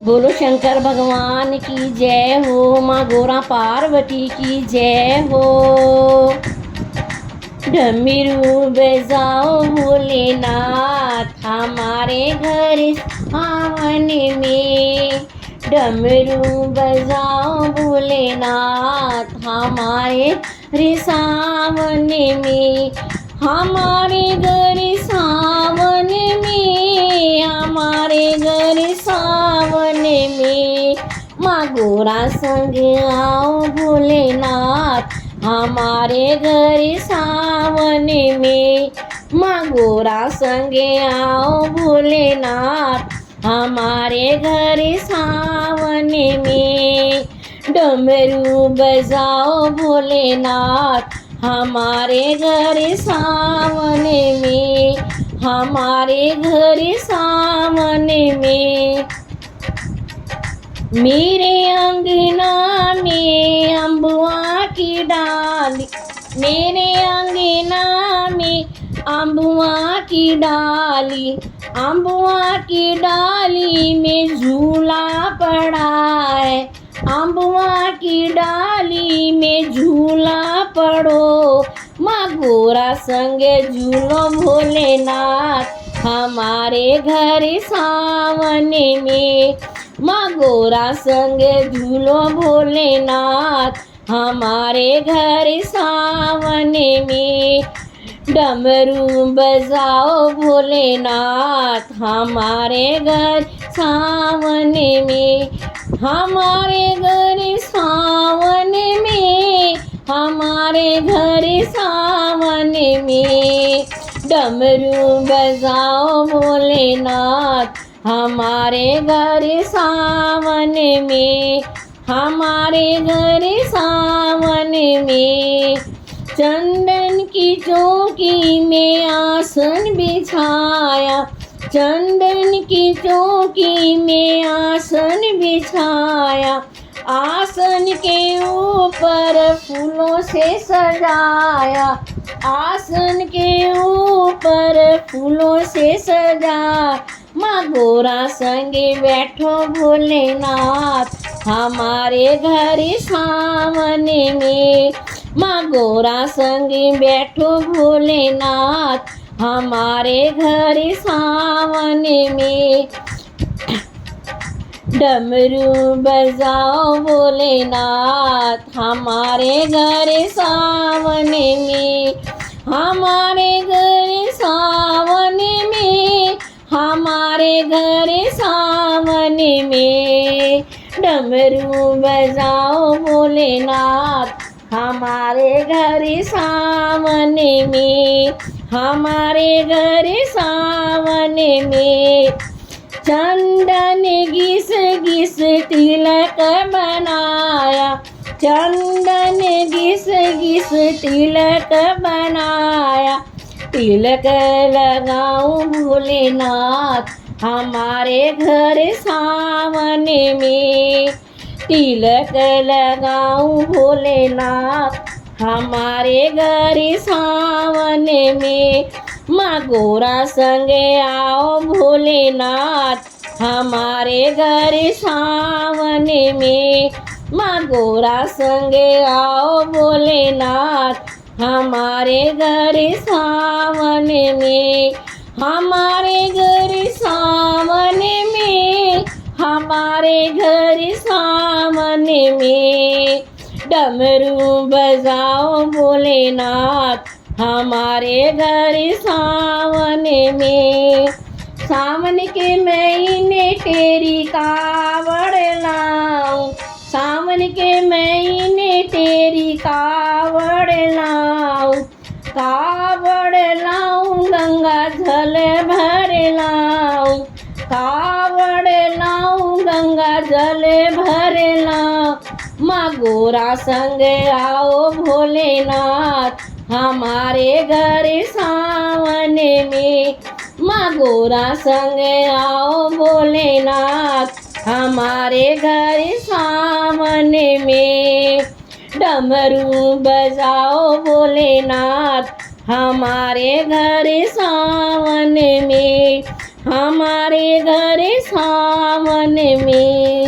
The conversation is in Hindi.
बोलो शंकर भगवान की जय हो, माँ गोरा पार्वती की जय हो। डमरू बजाओ भोलेनाथ हमारे घर सावन में। डमरू बजाओ भोलेनाथ हमारे घर सावन में। हमारे घर सावन में, हमारे घर सावन में। माँ गोरा संग आओ भोलेनाथ हमारे घर सावन में। माँ गोरा संग आओ भोलेनाथ हमारे घर सावन में। डमरू बजाओ भोलेनाथ हमारे घर सावन में, हमारे घर सावन में। मेरे अंगना में अम्बुआ की डाली, मेरे अंगना में अम्बुआ की डाली, अम्बुआ की डाली में झूला पड़ा है। अम्बुआ की डाली में झूला पड़ो, माँ गोरा संग झूलो भोलेनाथ हमारे घर सावन में। माँ गोरा संग झूलो भोलेनाथ हमारे घर सावन में। डमरू बजाओ भोलेनाथ हमारे घर सावन में, हमारे घर सावन में, हमारे घर सावन में। डमरू बजाओ भोलेनाथ हमारे घर सावन में, हमारे घर सावन में। चंदन की चौकी में आसन बिछाया, चंदन की चौकी में आसन बिछाया। आसन के ऊपर फूलों से सजाया, आसन के ऊपर फूलों से सजाया। माँ गोरा संगे बैठो भोलेनाथ हमारे घर सावन में। माँ गोरा संगे बैठो भोलेनाथ हमारे घर सावन में। डमरू बजाओ भोलेनाथ हमारे घर सावन में, हमारे घर सावन में, हमारे घर सावन में। डमरू बजाओ भोलेनाथ हमारे घर सावन में, हमारे घर सावन में। चंदन घिस घिस तिलक बनाया, चंदन घिस घिस तिलक बनाया। तिलक लगाऊं भोलेनाथ हमारे घर सावन में। तिलक लगाऊं भोलेनाथ हमारे घर सावन में। माँ गोरा संग आओ भोलेनाथ हमारे घर सावन में। माँ गोरा संग आओ भोलेनाथ हमारे घर सावन में, हमारे घर सावन में, हमारे घर सावन में। डमरू बजाओ भोलेनाथ हमारे घर सावन में। सावन के महीने तेरी कावड़ लाऊं, सावन के महीने तेरी कावड़ लाऊं। कावड़ लाऊं गंगा जल भर लाऊं, कावड़ लाऊं गंगा जल भर लाऊं। माँ गोरा संग आओ भोलेनाथ हमारे घर सावन में। माँ गोरा संग आओ भोलेनाथ हमारे घर सावन में। डमरू बजाओ भोलेनाथ हमारे घर सावन में, हमारे घर सावन में